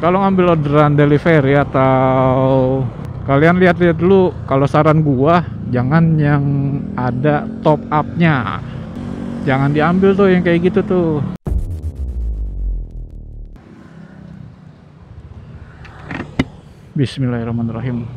kalau ngambil orderan delivery atau kalian lihat-lihat dulu, kalau saran gua jangan yang ada top up-nya. Jangan diambil tuh yang kayak gitu tuh. Bismillahirrahmanirrahim.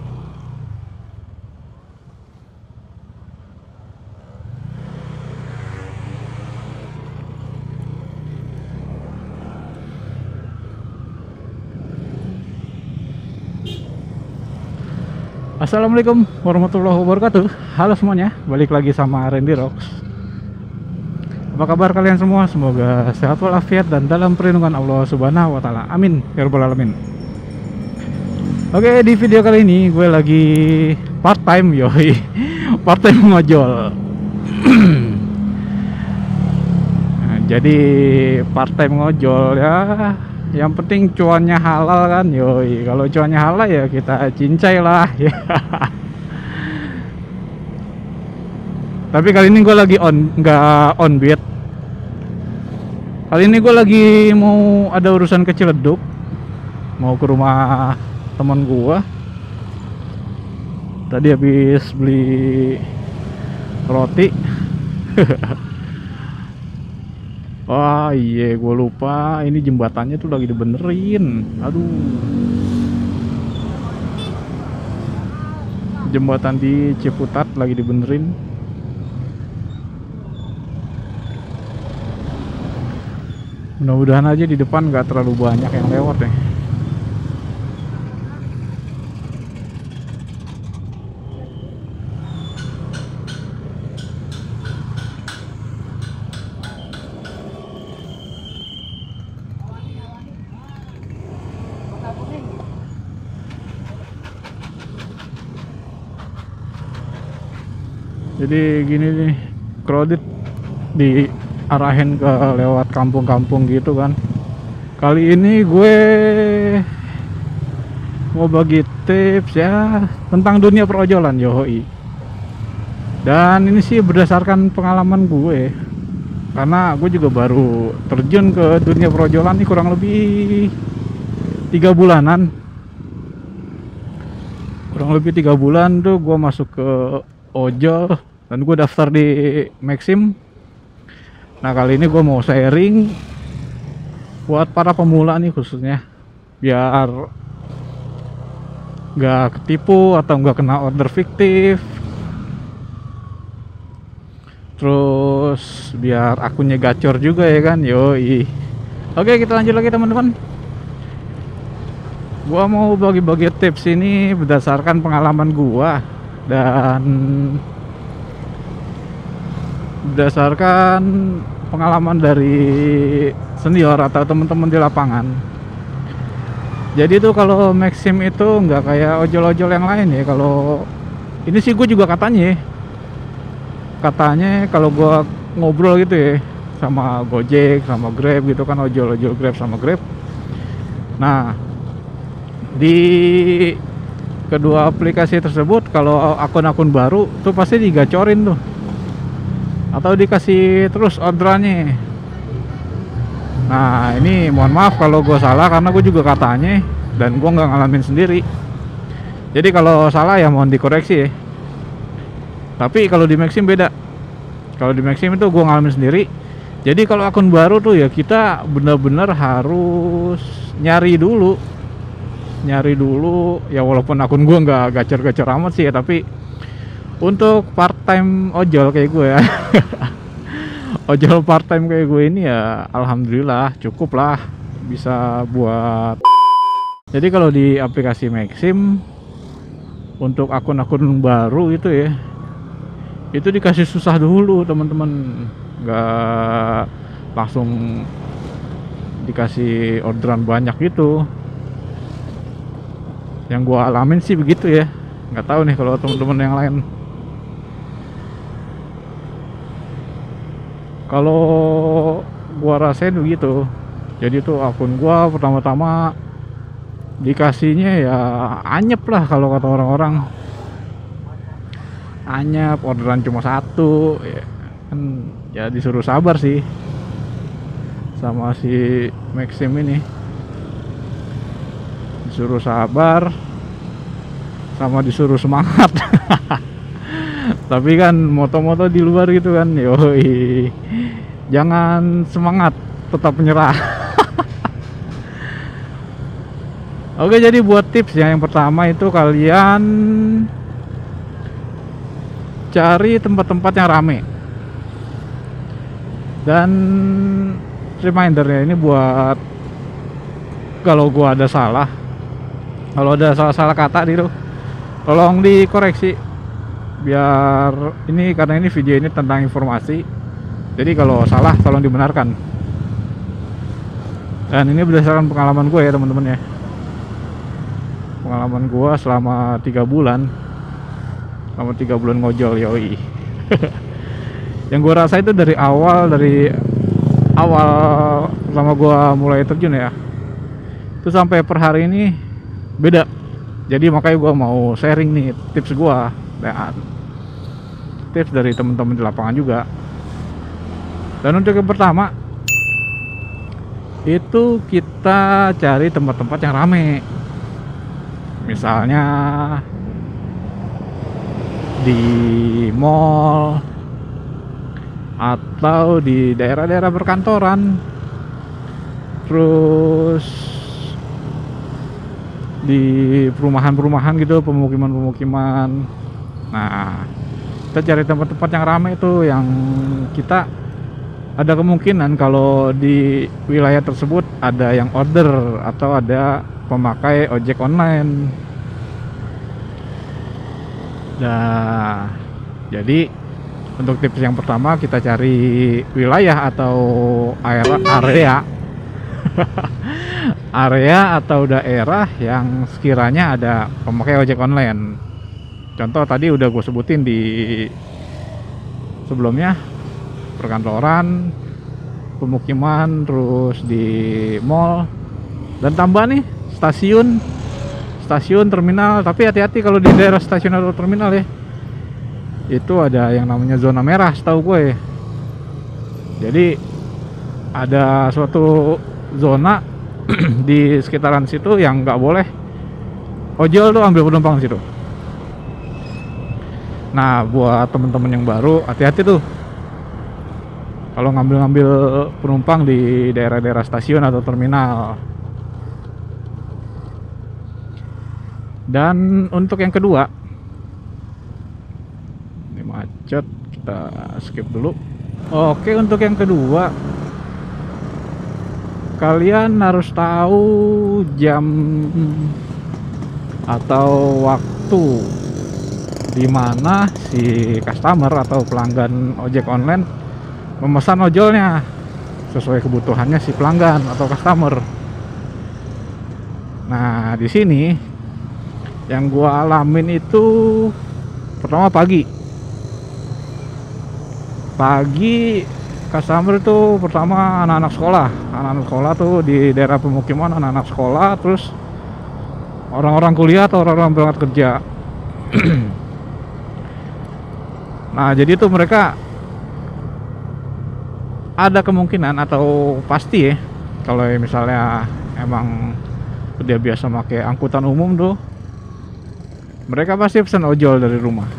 Assalamualaikum warahmatullahi wabarakatuh. Halo semuanya, balik lagi sama Randy Rocks. Apa kabar kalian semua? Semoga sehat walafiat dan dalam perlindungan Allah Subhanahu wa taala. Amin ya rabbal alamin. Oke, di video kali ini gue lagi part time yoi. Part time ngojol. Nah, jadi part time ngojol ya. Yang penting cuannya halal kan, yoi. Kalau cuannya halal ya kita cincai lah ya. Tapi kali ini gue lagi nggak on beat. Kali ini gue lagi mau ada urusan ke Ciledug, mau ke rumah teman gue. Tadi habis beli roti. Wah iya, gue lupa ini jembatannya tuh lagi dibenerin. Aduh, jembatan di Ciputat lagi dibenerin. Mudah-mudahan aja di depan nggak terlalu banyak yang lewat ya. Jadi gini nih, crowded, diarahin ke lewat kampung-kampung gitu kan. Kali ini gue mau bagi tips ya tentang dunia perojolan yoi. Dan ini sih berdasarkan pengalaman gue, karena gue juga baru terjun ke dunia perojolan nih kurang lebih 3 bulanan. Kurang lebih 3 bulan tuh gue masuk ke ojol dan gue daftar di Maxim. Nah kali ini gue mau sharing buat para pemula nih khususnya, biar nggak ketipu atau nggak kena order fiktif, terus biar akunnya gacor juga ya kan, yoi. Oke, kita lanjut lagi teman-teman. Gua mau bagi-bagi tips ini berdasarkan pengalaman gua dan berdasarkan pengalaman dari senior atau teman-teman di lapangan. Jadi tuh kalau Maxim itu nggak kayak ojol-ojol yang lain ya. Kalau ini sih gue juga katanya kalau gue ngobrol gitu ya sama Gojek, sama Grab gitu kan, ojol-ojol Grab sama Grab. Nah, di kedua aplikasi tersebut kalau akun-akun baru tuh pasti digacorin tuh, atau dikasih terus orderannya. Nah ini mohon maaf kalau gue salah, karena gue juga katanya dan gue nggak ngalamin sendiri. Jadi kalau salah ya mohon dikoreksi ya. Tapi kalau di Maxim beda. Kalau di Maxim itu gue ngalamin sendiri. Jadi kalau akun baru tuh ya kita bener-bener harus nyari dulu ya, walaupun akun gue nggak gacor-gacor amat sih ya, tapi untuk part time ojol kayak gue ya ojol part time kayak gue ini ya alhamdulillah cukup lah bisa buat. Jadi kalau di aplikasi Maxim untuk akun-akun baru itu ya, itu dikasih susah dulu teman-teman, nggak langsung dikasih orderan banyak gitu. Yang gue alamin sih begitu ya, nggak tahu nih kalau teman-teman yang lain. Kalau gua rasain begitu. Jadi tuh akun gua pertama-tama dikasihnya ya anyep lah, kalau kata orang-orang anyep, orderan cuma 1 ya kan, ya disuruh sabar sih sama si Maxim ini. disuruh sabar sama disuruh semangat. Tapi kan moto-moto di luar gitu kan, yoi, jangan semangat, tetap menyerah. Oke, jadi buat tips ya, yang pertama itu kalian cari tempat-tempat yang rame. Dan remindernya ini buat kalau gua ada salah, kalau ada salah-salah kata gitu, tolong dikoreksi. Biar ini, karena ini video ini tentang informasi, jadi kalau salah tolong dibenarkan. Dan ini berdasarkan pengalaman gue ya teman-teman ya, pengalaman gue selama 3 bulan ngojol, yoi. Yang gue rasa itu dari awal pertama gue mulai terjun ya, itu sampai per hari ini beda. Jadi makanya gue mau sharing nih tips gue dan tips dari teman-teman di lapangan juga. Dan untuk yang pertama itu kita cari tempat-tempat yang rame, misalnya di mall atau di daerah-daerah perkantoran, terus di perumahan-perumahan gitu, pemukiman-pemukiman. Nah, kita cari tempat-tempat yang ramai itu, yang kita ada kemungkinan kalau di wilayah tersebut ada yang order atau ada pemakai ojek online. Nah, jadi untuk tips yang pertama, kita cari wilayah atau area area atau daerah yang sekiranya ada pemakai ojek online. Contoh tadi udah gue sebutin di sebelumnya, perkantoran, pemukiman, terus di mall, dan tambah nih stasiun, terminal. Tapi hati-hati kalau di daerah stasiun atau terminal ya, itu ada yang namanya zona merah setahu gue. Jadi ada suatu zona di sekitaran situ yang nggak boleh ojol tuh ambil penumpang di situ. Nah, buat temen-temen yang baru, hati-hati tuh kalau ngambil penumpang di daerah-daerah stasiun atau terminal. Dan untuk yang kedua, ini macet, kita skip dulu. Oke, untuk yang kedua, kalian harus tahu jam atau waktu di mana si customer atau pelanggan ojek online memesan ojolnya sesuai kebutuhannya si pelanggan atau customer. Nah, di sini yang gua alamin itu pertama pagi customer itu pertama anak-anak sekolah tuh di daerah pemukiman, anak-anak sekolah, terus orang-orang kuliah atau orang-orang berangkat kerja. Nah, jadi tuh mereka ada kemungkinan atau pasti ya, kalau misalnya emang dia biasa pakai angkutan umum tuh, mereka pasti pesan ojol dari rumah.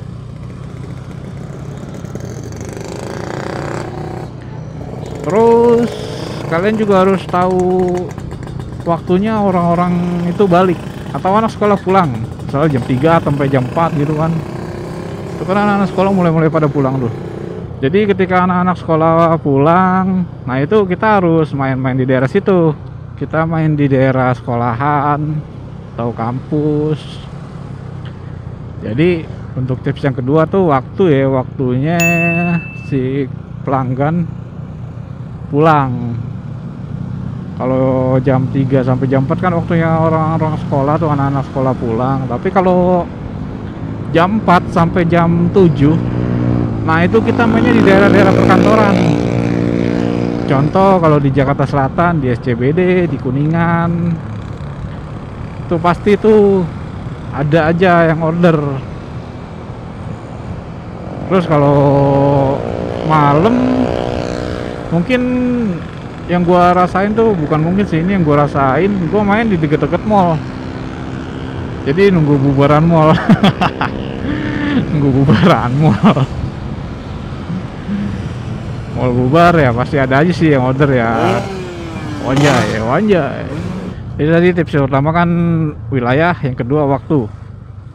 Terus kalian juga harus tahu waktunya orang-orang itu balik atau anak sekolah pulang, misalnya jam 3 sampai jam 4 gitu kan. Itu kan anak-anak sekolah mulai pada pulang tuh. Jadi ketika anak-anak sekolah pulang, nah itu kita harus main-main di daerah situ. Kita main di daerah sekolahan atau kampus. Jadi untuk tips yang kedua tuh waktunya si pelanggan pulang. Kalau jam 3 sampai jam 4 kan waktunya orang-orang sekolah tuh, anak-anak sekolah pulang. Tapi kalau jam 4 sampai jam 7, nah itu kita mainnya di daerah-daerah perkantoran. Contoh kalau di Jakarta Selatan, di SCBD, di Kuningan, itu pasti tuh ada aja yang order. Terus kalau malam, mungkin yang gua rasain tuh, bukan mungkin sih, ini yang gua rasain, gua main di deket-deket mall. Jadi nunggu bubaran mall. Nunggu bubaran mall. Mall bubar ya pasti ada aja sih yang order ya. Wanjay, wanjay. Jadi tadi tips yang pertama kan wilayah, yang kedua waktu.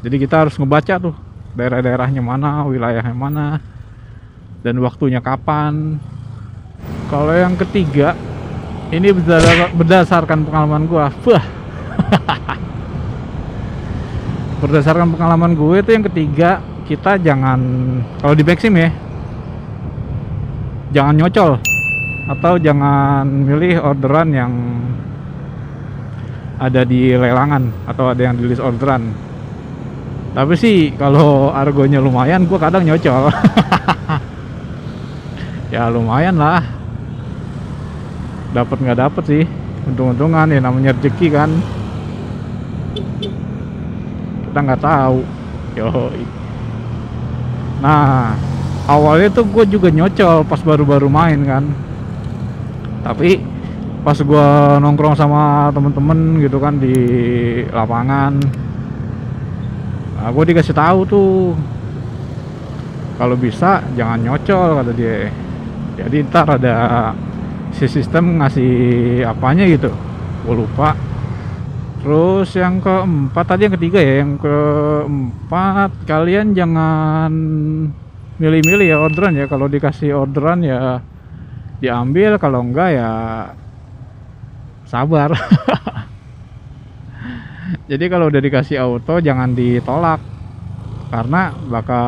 Jadi kita harus ngebaca tuh daerah-daerahnya mana, wilayahnya mana, dan waktunya kapan. Kalau yang ketiga, ini berdasarkan pengalaman gua. Wah. Berdasarkan pengalaman gue itu yang ketiga, kita jangan, kalau di Maxim ya, jangan nyocol atau jangan milih orderan yang ada di lelangan atau ada yang di list orderan. Tapi sih kalau argonya lumayan, gue kadang nyocol. Ya lumayan lah, dapat nggak dapat sih, untung-untungan ya, namanya rezeki kan, kita nggak tahu. Yoi. Nah awalnya tuh gue juga nyocol pas baru-baru main kan, tapi pas gue nongkrong sama temen-temen gitu kan di lapangan, nah, gue dikasih tahu tuh kalau bisa jangan nyocol kata dia. Jadi ntar ada si sistem ngasih apanya gitu, gue lupa. Terus yang keempat, tadi yang ketiga ya, yang keempat, kalian jangan milih-milih ya orderan ya. Kalau dikasih orderan ya diambil, kalau enggak ya sabar. Jadi kalau udah dikasih auto jangan ditolak, karena bakal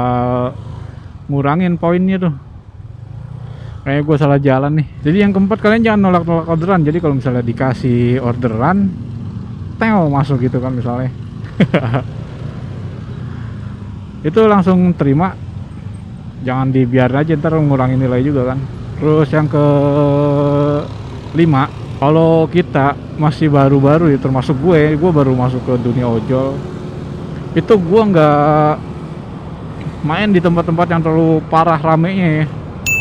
ngurangin poinnya tuh. Kayak gue salah jalan nih. Jadi yang keempat, kalian jangan nolak-nolak orderan. Jadi kalau misalnya dikasih orderan, teo masuk gitu kan misalnya. Itu langsung terima, jangan dibiarin aja, ntar ngurangin nilai juga kan. Terus yang ke 5, kalau kita masih baru-baru ya, termasuk gue baru masuk ke dunia ojol, itu gue nggak main di tempat-tempat yang terlalu parah ramenya ya.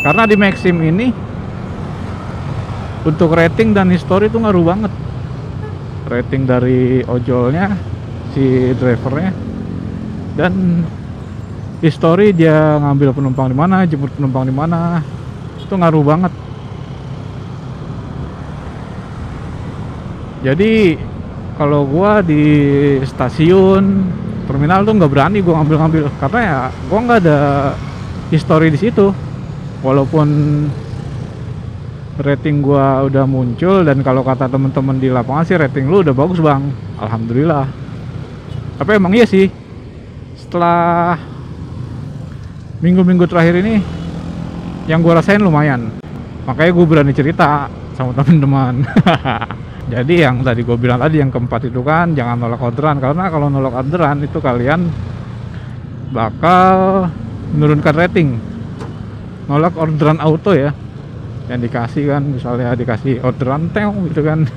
Karena di Maxim ini untuk rating dan history itu ngaruh banget. Rating dari ojolnya, si drivernya, dan history dia ngambil penumpang di mana, jemput penumpang di mana, itu ngaruh banget. Jadi kalau gua di stasiun terminal tuh nggak berani gua ngambil-ngambil, karena ya gua nggak ada history di situ. Walaupun rating gua udah muncul, dan kalau kata temen-temen di lapangan sih rating lu udah bagus bang, alhamdulillah. Tapi emang iya sih, setelah minggu-minggu terakhir ini yang gua rasain lumayan, makanya gue berani cerita sama temen-temen. Jadi yang tadi gue bilang tadi, yang keempat itu kan jangan nolak orderan, karena kalau nolak orderan itu kalian bakal menurunkan rating. Nolak orderan auto ya, yang dikasih kan, misalnya dikasih orderan teo gitu kan.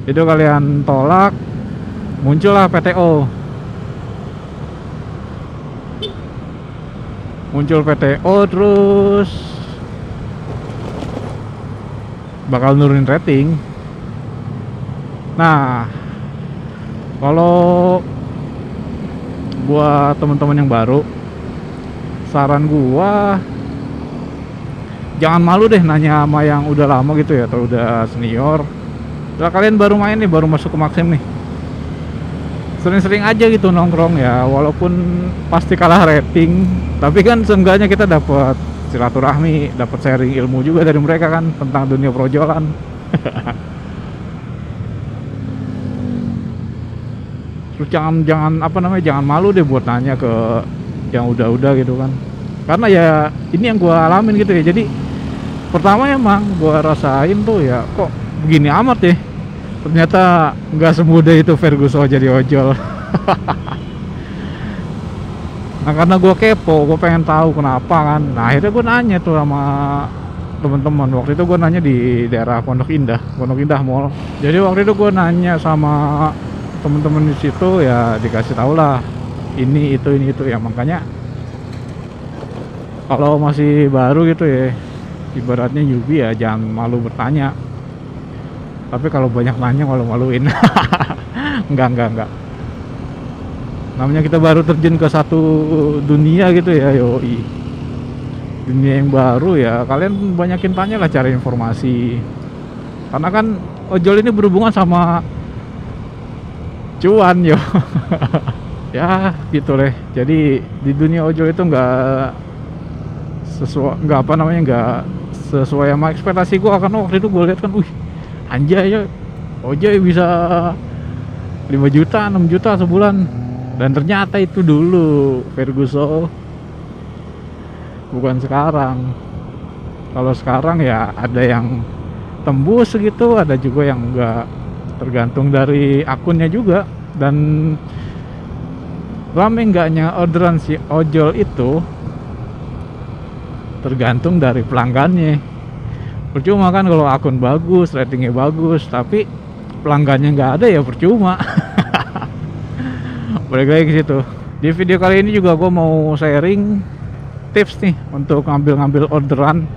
Itu kalian tolak, muncullah PTO. Muncul PTO, terus bakal nurunin rating. Nah kalau buat teman-teman yang baru, saran gua jangan malu deh nanya sama yang udah lama gitu ya, atau udah senior. Kalau kalian baru main nih, baru masuk ke Maxim nih, sering-sering aja gitu nongkrong ya, walaupun pasti kalah rating, tapi kan seenggaknya kita dapat silaturahmi, dapat sharing ilmu juga dari mereka kan tentang dunia projolan. Terus jangan malu deh buat nanya ke yang udah gitu kan, karena ya ini yang gua alamin gitu ya. Jadi pertama emang gua rasain tuh ya, kok begini amat ya, ternyata nggak semudah itu Ferguson jadi ojol. Nah karena gua kepo, gua pengen tahu kenapa kan. Nah akhirnya gua nanya tuh sama teman-teman. Waktu itu gua nanya di daerah Pondok Indah Mall. Jadi waktu itu gua nanya sama teman-teman di situ, ya dikasih tau lah ini itu ya. Makanya kalau masih baru gitu ya, ibaratnya newbie ya, jangan malu bertanya. Tapi kalau banyak nanya malu-maluin. Enggak. Namanya kita baru terjun ke satu dunia gitu ya, yoi. Dunia yang baru ya, kalian banyakin tanya lah cari informasi. Karena kan ojol ini berhubungan sama cuan yo. Ya gitu deh. Jadi di dunia ojol itu nggak sesuai sama ekspektasi gua. Karena waktu itu gue lihat kan, wih anjay ya, ojol bisa 5 juta 6 juta sebulan. Dan ternyata itu dulu Ferguson, bukan sekarang. Kalau sekarang ya ada yang tembus segitu, ada juga yang enggak, tergantung dari akunnya juga. Dan rame enggaknya orderan si ojol itu tergantung dari pelanggannya. Percuma kan kalau akun bagus, ratingnya bagus, tapi pelanggannya nggak ada ya percuma. Balik lagi ke situ. Di video kali ini juga gue mau sharing tips nih untuk ngambil orderan.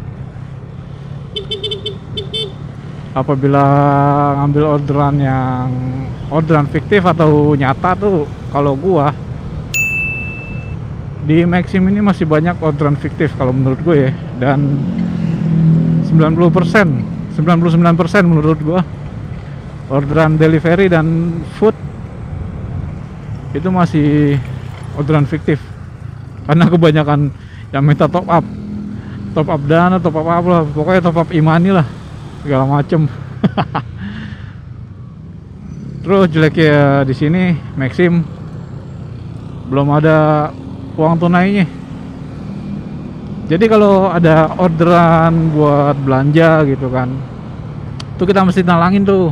Apabila ngambil orderan fiktif atau nyata tuh, kalau gua di Maxim ini masih banyak orderan fiktif kalau menurut gue ya. Dan 99% menurut gua orderan delivery dan food itu masih orderan fiktif. Karena kebanyakan yang minta top up dana, top up apa lah, pokoknya top up imani lah, segala macem. Terus jeleknya di sini Maxim belum ada uang tunainya. Jadi kalau ada orderan buat belanja gitu kan, tuh kita mesti nalangin tuh.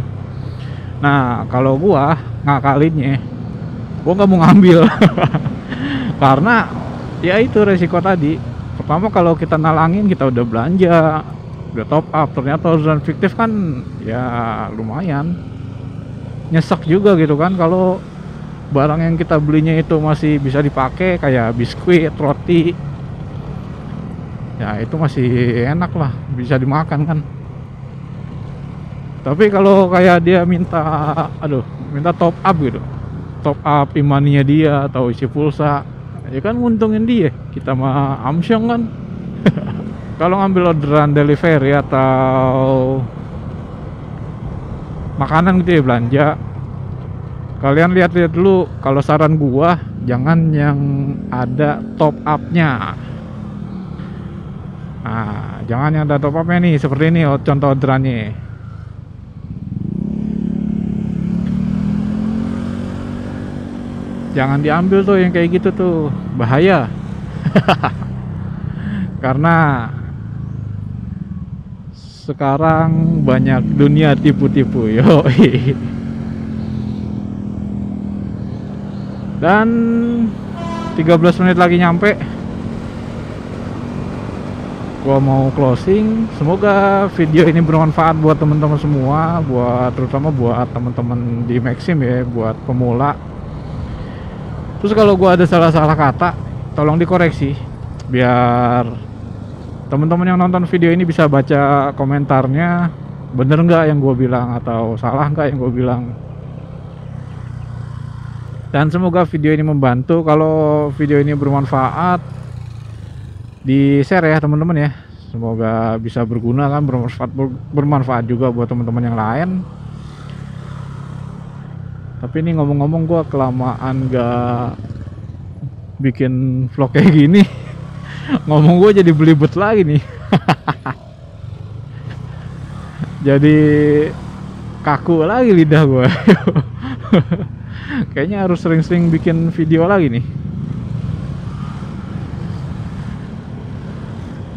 Nah kalau gua ngakalinnya, gua nggak mau ngambil. Karena ya itu resiko tadi. Pertama kalau kita nalangin, kita udah belanja, udah top up, ternyata orderan fiktif kan ya lumayan nyesek juga gitu kan. Kalau barang yang kita belinya itu masih bisa dipakai, kayak biskuit, roti, ya itu masih enak lah, bisa dimakan kan. Tapi kalau kayak dia minta top up gitu, top up imaninya dia atau isi pulsa, ya kan nguntungin dia, kita mah amsyong kan. Kalau ngambil orderan delivery atau makanan gitu ya, belanja, kalian lihat-lihat dulu. Kalau saran gua, jangan yang ada top up-nya. Nah, jangan yang ada top up-nya nih, seperti ini contoh orderannya. Jangan diambil tuh yang kayak gitu tuh, bahaya. Karena sekarang banyak dunia tipu-tipu, yoi. Dan 13 menit lagi nyampe, gua mau closing. Semoga video ini bermanfaat buat teman-teman semua, terutama buat teman-teman di Maxim ya, buat pemula. Terus kalau gua ada salah-salah kata, tolong dikoreksi biar teman-teman yang nonton video ini bisa baca komentarnya, bener nggak yang gua bilang atau salah nggak yang gua bilang. Dan semoga video ini membantu. Kalau video ini bermanfaat, di share ya teman-teman ya. Semoga bisa berguna kan, bermanfaat juga buat teman-teman yang lain. Tapi ini ngomong-ngomong, gua kelamaan gak bikin vlog kayak gini. Ngomong gua jadi belibet lagi nih. Jadi kaku lagi lidah gua. Kayaknya harus sering-sering bikin video lagi nih.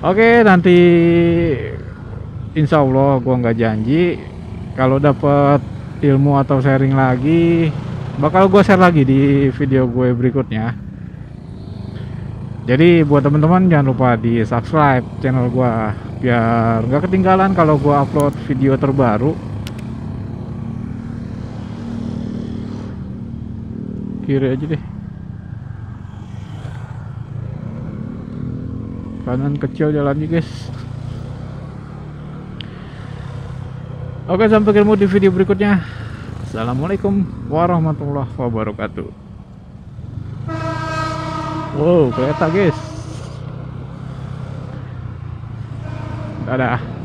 Oke, nanti insya Allah gua nggak janji, kalau dapat ilmu atau sharing lagi bakal gue share lagi di video gue berikutnya. Jadi buat teman-teman jangan lupa di subscribe channel gue biar nggak ketinggalan kalau gue upload video terbaru. Kiri aja deh, kanan kecil jalannya guys. Oke, sampai ketemu di video berikutnya. Assalamualaikum warahmatullahi wabarakatuh. Wow, kereta guys. Dadah.